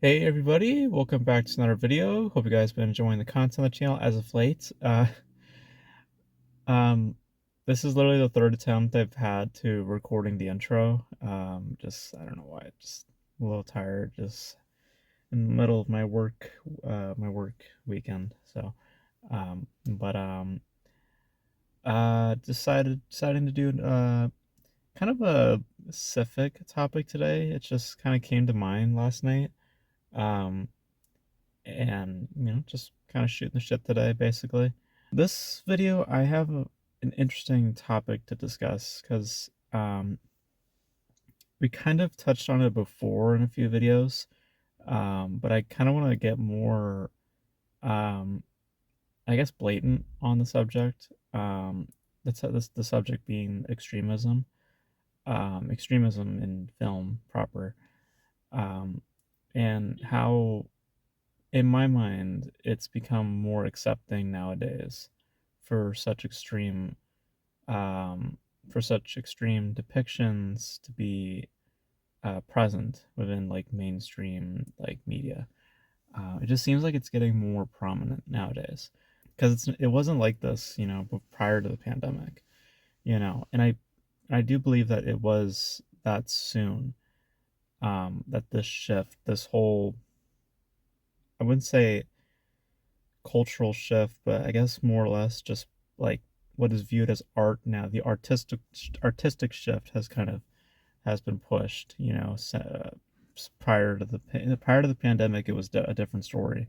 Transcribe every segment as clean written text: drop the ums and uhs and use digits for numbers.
Hey everybody, welcome back to another video. Hope you guys been enjoying the content on the channel as of late. Um, this is literally the third attempt I've had to recording the intro. I don't know why, just a little tired, just in the middle of my work weekend. But deciding to do kind of a specific topic today. It just kind of came to mind last night. Um, and just kind of shooting the shit today basically. This video I have an interesting topic to discuss because we kind of touched on it before in a few videos, but I kind of want to get more um, I guess blatant on the subject. The subject being extremism, extremism in film proper, um, and how in my mind, it's become more accepting nowadays for such extreme um, for such extreme depictions to be present within like mainstream like media. It just seems like it's getting more prominent nowadays because it wasn't like this, prior to the pandemic, and I do believe that it was that soon that this shift, this whole I wouldn't say cultural shift, but I guess more or less just like what is viewed as art now. The artistic shift has been pushed. Prior to the pandemic, it was a different story.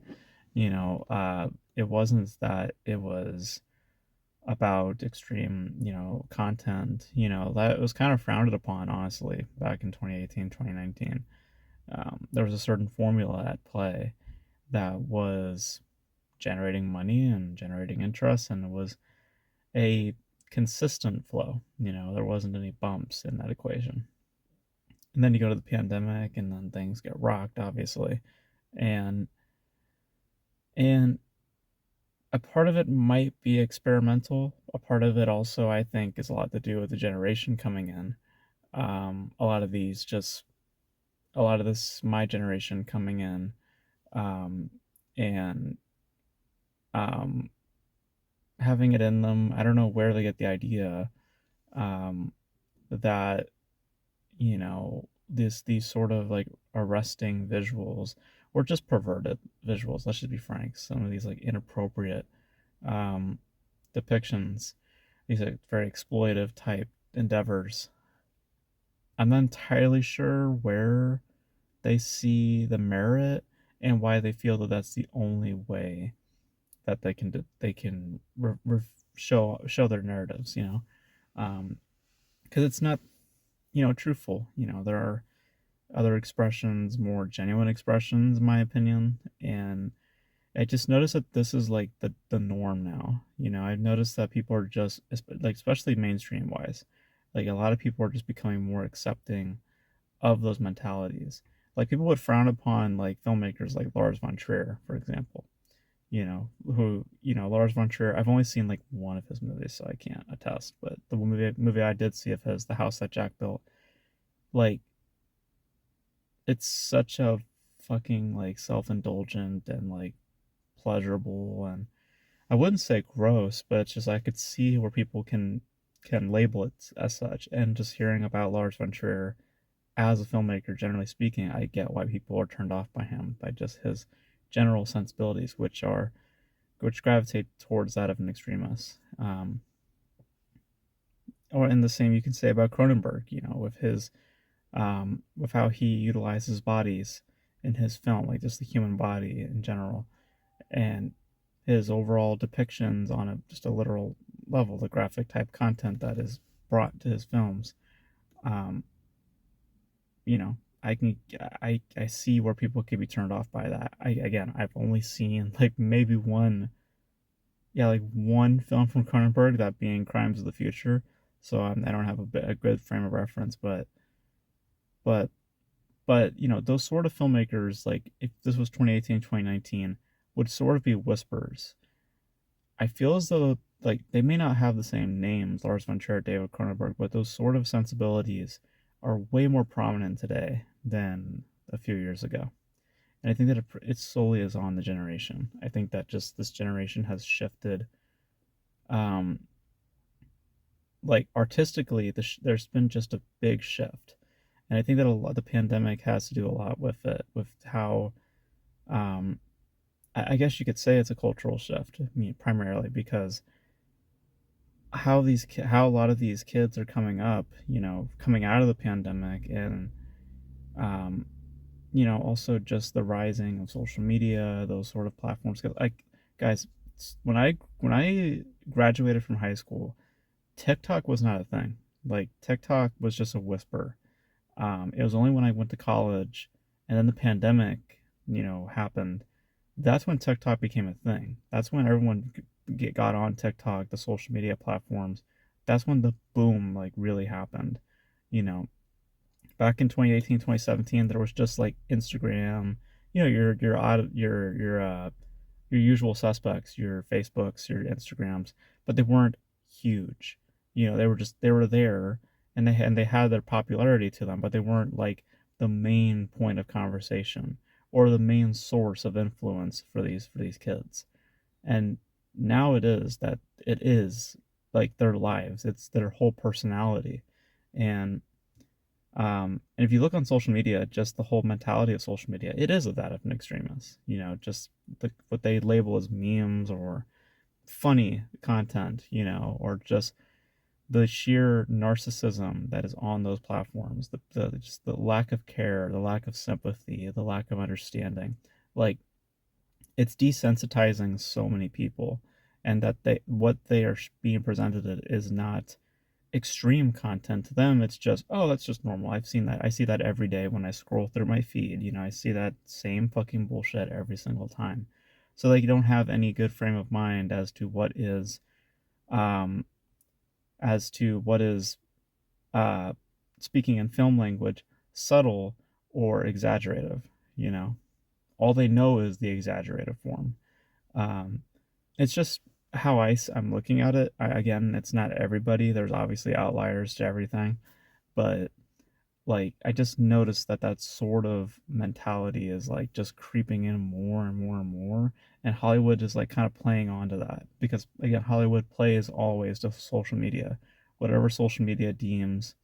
It wasn't that it was about extreme content. That was kind of frowned upon, honestly, back in 2018, 2019. There was a certain formula at play that was generating money and generating interest, and it was a consistent flow. There wasn't any bumps in that equation. And then you go to the pandemic, and then things get rocked, obviously. And and a part of it might be experimental. A part of it also, I think, is a lot to do with the generation coming in. A lot of these just a lot of this my generation coming in, um, and um, having it in them. I don't know where they get the idea um, that these sort of like arresting visuals or just perverted visuals. Let's just be frank. Some of these like inappropriate um, depictions, these like very exploitive type endeavors. I'm not entirely sure where they see the merit and why they feel that that's the only way that they can show their narratives. Because it's not truthful. There are other expressions, more genuine expressions, in my opinion. And I just noticed that this is like the norm now. I've noticed that people are just like, especially mainstream wise, like a lot of people are just becoming more accepting of those mentalities. Like people would frown upon like filmmakers like Lars von Trier, for example. Lars von Trier. I've only seen like one of his movies, so I can't attest. But the movie I did see of his, The House That Jack Built, like it's such a fucking like self-indulgent and like pleasurable, and I wouldn't say gross, but it's just I could see where people can label it as such. And just hearing about Lars von Trier as a filmmaker, generally speaking, I get why people are turned off by him, by just his general sensibilities, which gravitate towards that of an extremist. Or in the same you can say about Cronenberg, with his with how he utilizes bodies in his film, like just the human body in general, and his overall depictions on just a literal level, the graphic type content that is brought to his films. Um, you know, I see where people could be turned off by that. I've only seen like maybe one film from Cronenberg, that being Crimes of the Future. So I don't have a good frame of reference, but those sort of filmmakers, like if this was 2018, 2019, would sort of be whispers. I feel as though like they may not have the same names, Lars von Trier, David Cronenberg, but those sort of sensibilities are way more prominent today than a few years ago. And I think that it solely is on the generation. I think that just this generation has shifted, um, like artistically, there's been just a big shift. And I think that a lot the pandemic has to do a lot with it, with how, um, I guess you could say it's a cultural shift, I mean, primarily because how a lot of these kids are coming up, coming out of the pandemic, and um, also just the rising of social media, those sort of platforms. 'Cause, like, guys, when I graduated from high school, TikTok was not a thing. Like, TikTok was just a whisper. It was only when I went to college, and then the pandemic, happened. That's when TikTok became a thing. That's when everyone got on TikTok, the social media platforms. That's when the boom like really happened. You know, back in 2018, 2017, there was just like Instagram, your usual suspects, your Facebooks, your Instagrams, but they weren't huge. They were there, and they had their popularity to them, but they weren't like the main point of conversation or the main source of influence for these kids. And now it is like their lives. It's their whole personality. And if you look on social media, just the whole mentality of social media, it is that of an extremist. Just what they label as memes or funny content, or just the sheer narcissism that is on those platforms, just the lack of care, the lack of sympathy, the lack of understanding. Like, it's desensitizing so many people, and that what they are being presented is not extreme content. To them, it's just, oh, that's just normal. I've seen that. I see that every day when I scroll through my feed. I see that same fucking bullshit every single time. So they don't have any good frame of mind um as to what is, uh speaking in film language, subtle or exaggerative. you know all they know is the exaggerative form. um it's just how I'm looking at it. Again, it's not everybody. There's obviously outliers to everything, but like, I just noticed that sort of mentality is like just creeping in more and more and more, and Hollywood is like kind of playing onto that, because again, Hollywood plays always to social media. Whatever social media deems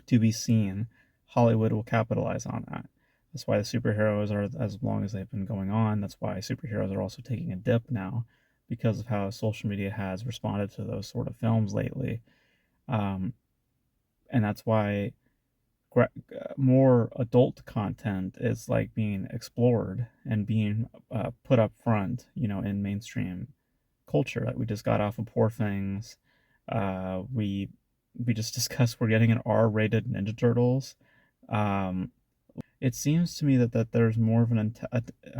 to be seen, Hollywood will capitalize on that. That's why the superheroes are as long as they've been going on. That's why superheroes are also taking a dip now, because of how social media has responded to those sort of films lately. Um, and that's why more adult content is like being explored and being put up front, in mainstream culture. Like, we just got off of Poor Things. We just discussed we're getting an R-rated Ninja Turtles. Um, it seems to me that there's more of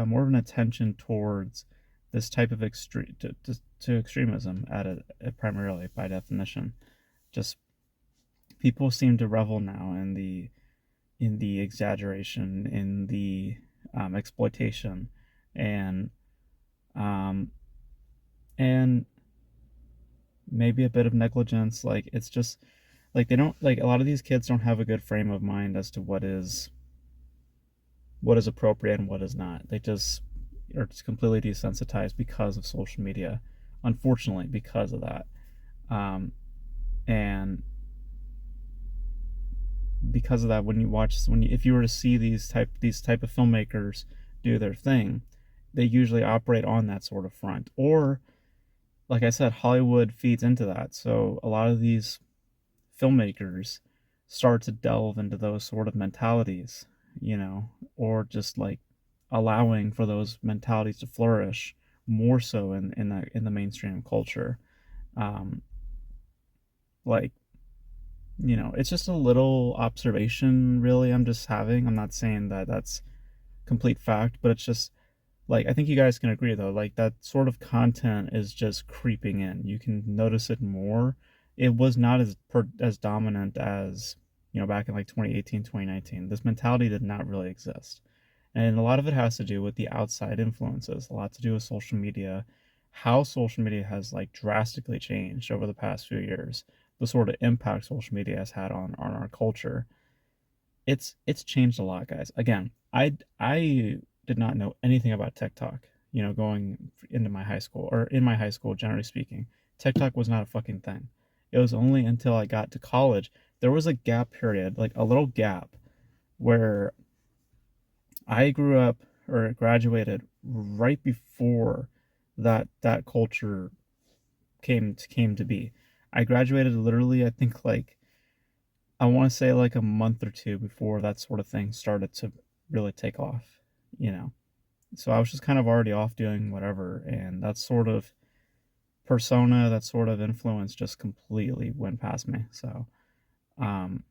more of an attention towards this type of to extremism primarily by definition. Just people seem to revel now in the exaggeration, in the exploitation, and um, and maybe a bit of negligence. Like, it's just like they don't like a lot of these kids don't have a good frame of mind as to what is appropriate and what is not. They just are just completely desensitized because of social media. Unfortunately, because of that, and because of that, if you were to see these type of filmmakers do their thing, they usually operate on that sort of front. Or, like I said, Hollywood feeds into that. So a lot of these filmmakers start to delve into those sort of mentalities, or just like allowing for those mentalities to flourish more so in the mainstream culture. Um, like, it's just a little observation, really. I'm just having. I'm not saying that that's complete fact, but it's just like, I think you guys can agree though. Like, that sort of content is just creeping in. You can notice it more. It was not as dominant as, back in like 2018, 2019. This mentality did not really exist. And a lot of it has to do with the outside influences, a lot to do with social media, how social media has like drastically changed over the past few years, the sort of impact social media has had on our culture. It's changed a lot, guys. Again, I did not know anything about TikTok. Going into my high school, or in my high school, generally speaking, TikTok was not a fucking thing. It was only until I got to college there was a gap period, like a little gap, where I grew up or graduated right before that culture came to be. I graduated literally, I think, like, I want to say like a month or two before that sort of thing started to really take off, you know. So I was just kind of already off doing whatever, and that sort of persona, that sort of influence just completely went past me. Um,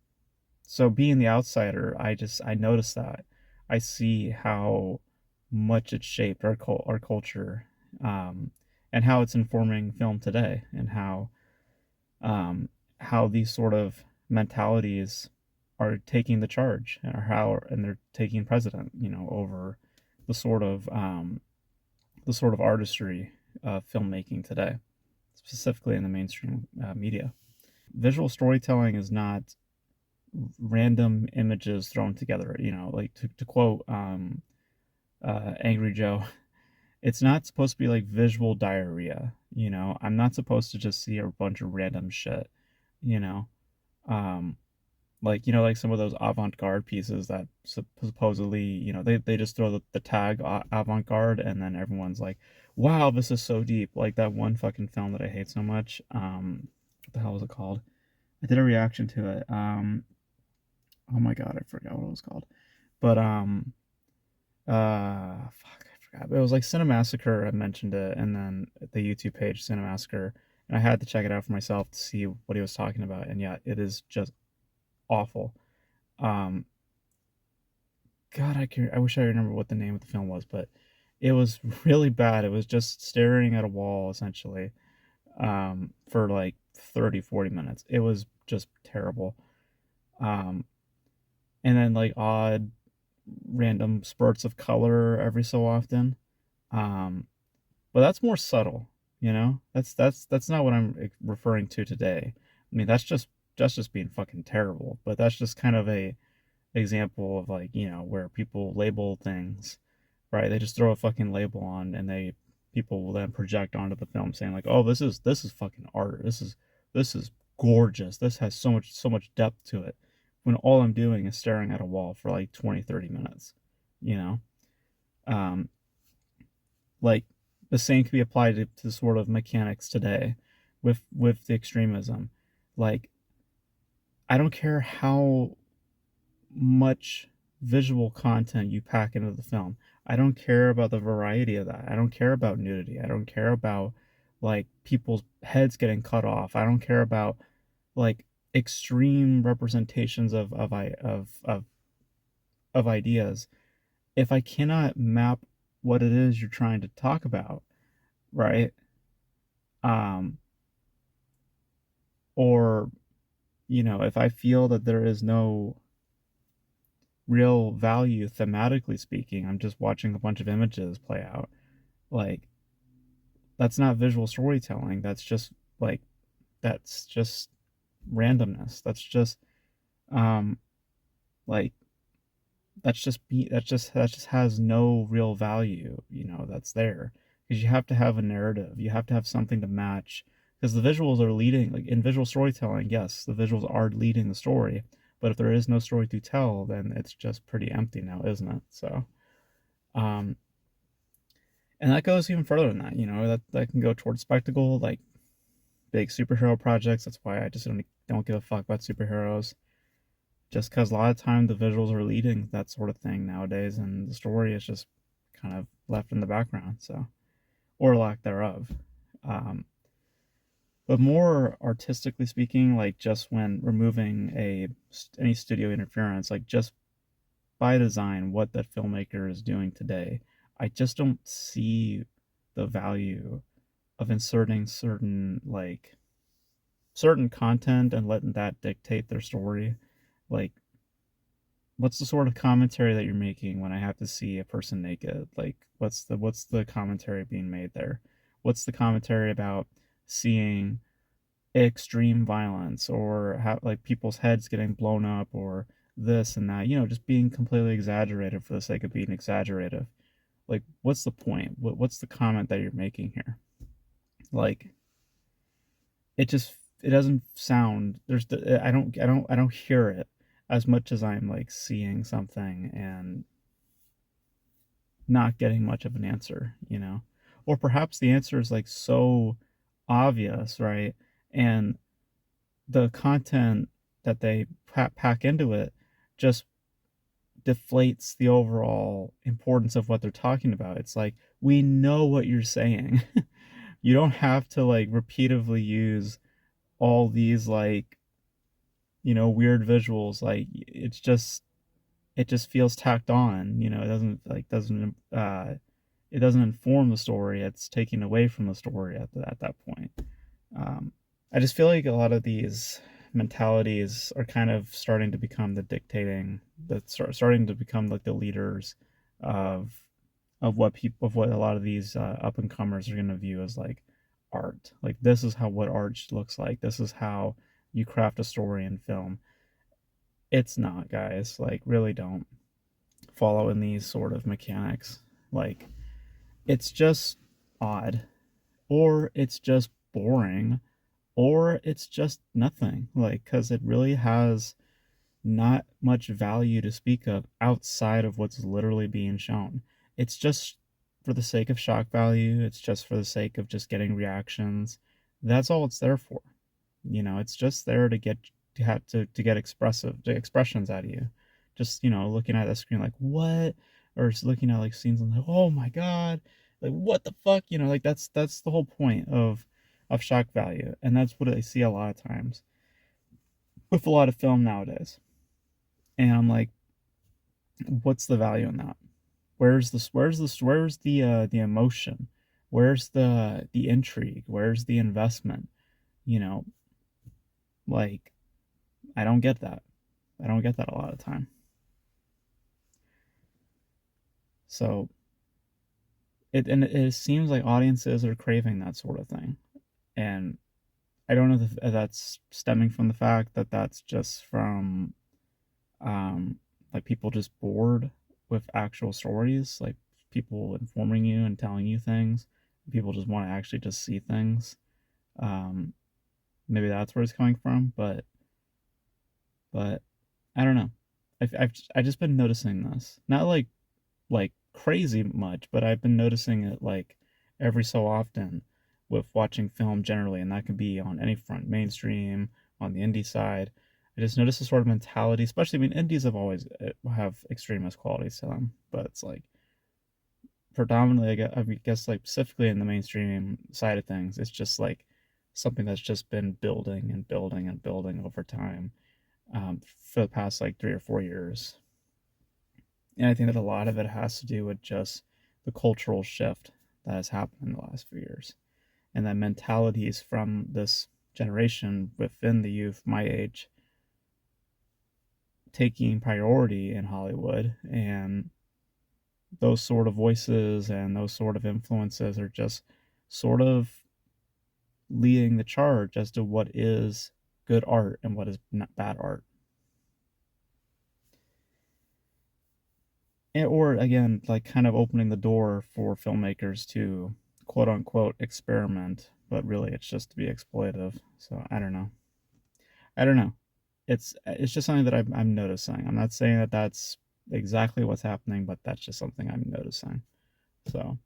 so being the outsider, I noticed that. I see how much it shaped our culture, um, and how it's informing film today, and um, how these sort of mentalities are taking the charge, and they're taking precedent, over the sort of um, the sort of artistry of filmmaking today, specifically in the mainstream media. Visual storytelling is not random images thrown together. Like to quote Angry Joe, it's not supposed to be like visual diarrhea. I'm not supposed to just see a bunch of random shit. You know, um, like some of those avant-garde pieces that supposedly, they just throw the tag avant-garde, and then everyone's like, wow, this is so deep. Like that one fucking film that I hate so much. What the hell was it called? I did a reaction to it. Oh my god, I forgot what it was called. But fuck, I forgot. But it was like Cinemassacre. I mentioned it, and then the YouTube page Cinemassacre, and I had to check it out for myself to see what he was talking about. And yeah, it is just awful. Um, God, I wish I remember what the name of the film was, but it was really bad. It was just staring at a wall essentially, for like 30, 40 minutes. It was just terrible. Um, and then like odd random spurts of color every so often. Um, but that's more subtle, That's not what I'm referring to today. I mean, that's just being fucking terrible. But that's just kind of a example of, like, where people label things, right? They just throw a fucking label on, and people will then project onto the film saying like, "Oh, this is fucking art. This is gorgeous. This has so much depth to it." When all I'm doing is staring at a wall for like 20, 30 minutes, you know? Um, like the same can be applied to sort of mechanics today with the extremism. Like, I don't care how much visual content you pack into the film. I don't care about the variety of that. I don't care about nudity. I don't care about like people's heads getting cut off. I don't care about like extreme representations of ideas. If I cannot map what it is you're trying to talk about, right? Um, or if I feel that there is no real value thematically speaking, I'm just watching a bunch of images play out. Like, that's not visual storytelling. Like that's just randomness. Um like that just has no real value, that's there. Because you have to have a narrative. You have to have something to match, because the visuals are leading, like in visual storytelling, yes, the visuals are leading the story, but if there is no story to tell, then it's just pretty empty now, isn't it? So, um and that goes even further than that. That can go towards spectacle, like big superhero projects. That's why I just don't give a fuck about superheroes, just because a lot of time the visuals are leading that sort of thing nowadays, and the story is just kind of left in the background. So, or lack thereof. Um, but more artistically speaking, like just when removing any studio interference, like just by design, what that filmmaker is doing today, I just don't see the value of inserting certain content and letting that dictate their story. Like, what's the sort of commentary that you're making when I have to see a person naked? Like, what's the commentary being made there? What's the commentary about seeing extreme violence, or how, like, people's heads getting blown up, or this and that, just being completely exaggerated for the sake of being exaggerative, Like, what's the point? What's the comment that you're making here? Like, it just it doesn't sound I don't hear it as much as I'm like seeing something and not getting much of an answer, you know? Or perhaps the answer is like so obvious, right? And the content that they pack into it just deflates the overall importance of what they're talking about. It's like, we know what you're saying. You don't have to like repeatedly use all these like, weird visuals. Like, it just feels tacked on, it doesn't inform the story. It's taking away from the story at that point. Um, I just feel like a lot of these mentalities are kind of starting to become the dictating, starting to become like the leaders of of what a lot of these up and comers are going to view as like art. Like, this is how what art looks like. This is how you craft a story in film. It's not, guys. Like, really don't follow in these sort of mechanics. Like, it's just odd, or it's just boring, or it's just nothing. Like, because it really has not much value to speak of outside of what's literally being shown. It's just for the sake of shock value, it's just for the sake of just getting reactions. That's all it's there for. It's just there to to get expressions out of you. Just, looking at the screen like, what? Or just looking at like scenes and like, oh my god, like what the fuck? Like that's the whole point of shock value. And that's what I see a lot of times with a lot of film nowadays. And I'm like, what's the value in that? Where's the emotion? Where's the intrigue? Where's the investment? You know, like, I don't get that. I don't get that a lot of time. So it seems like audiences are craving that sort of thing. And I don't know if that's stemming from the fact that that's just from like people just bored with actual stories, like people informing you and telling you things. People just want to actually just see things. Um, Maybe that's where it's coming from, but I don't know. I just been noticing this, not like crazy much, but I've been noticing it like every so often with watching film generally, and that can be on any front, mainstream, on the indie side. I just notice a sort of mentality, especially, I mean, indies have always have extremist qualities to them, but it's like predominantly, I guess, like specifically in the mainstream side of things, it's just like something that's just been building and building and building over time, for the past like 3 or 4 years. And I think that a lot of it has to do with just the cultural shift that has happened in the last few years. And that mentalities from this generation within the youth my age taking priority in Hollywood, and those sort of voices and those sort of influences are just sort of leading the charge as to what is good art and what is not bad art. Or again, like kind of opening the door for filmmakers to quote unquote experiment, but really it's just to be exploitive. So I don't know. I don't know. It's just something that I'm noticing. I'm not saying that that's exactly what's happening, but that's just something I'm noticing. So,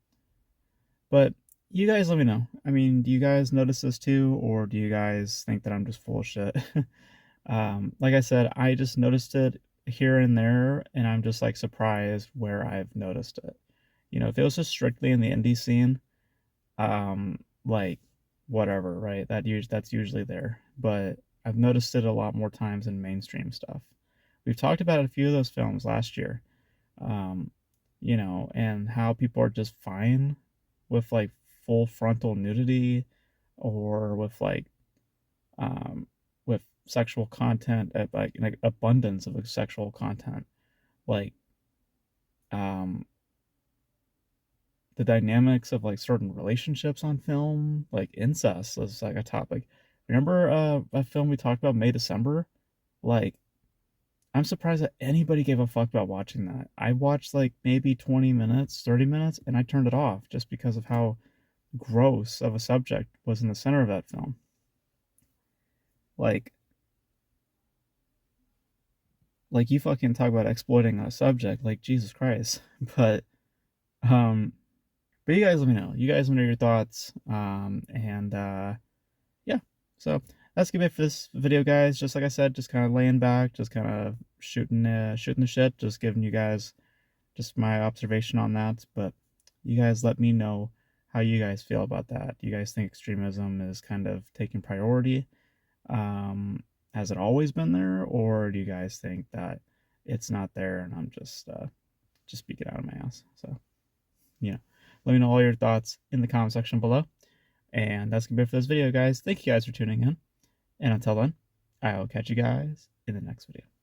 but you guys let me know. I mean, do you guys notice this too, or do you guys think that I'm just full of shit? Like I said, I just noticed it here and there, and I'm just like surprised where I've noticed it. If it was just strictly in the indie scene, like whatever, right? That's usually there. But I've noticed it a lot more times in mainstream stuff. We've talked about a few of those films last year, um, and how people are just fine with like full frontal nudity, or with like um, with sexual content, like abundance of sexual content, like um, the dynamics of like certain relationships on film, like incest is like a topic. Remember a film we talked about, May December? Like, I'm surprised that anybody gave a fuck about watching that. I watched like maybe 20 minutes, 30 minutes, and I turned it off just because of how gross of a subject was in the center of that film. Like, like you fucking talk about exploiting a subject, like Jesus Christ. But um, but you guys let me know. You guys let me know your thoughts. And yeah. So that's gonna be it for this video, guys. Just like I said, just kind of laying back, just kind of shooting the shit, just giving you guys just my observation on that. But you guys let me know how you guys feel about that. Do you guys think extremism is kind of taking priority? Has it always been there, or do you guys think that it's not there and I'm just speaking out of my ass? So let me know all your thoughts in the comment section below. And that's gonna be it for this video, guys. Thank you guys for tuning in. And until then, I will catch you guys in the next video.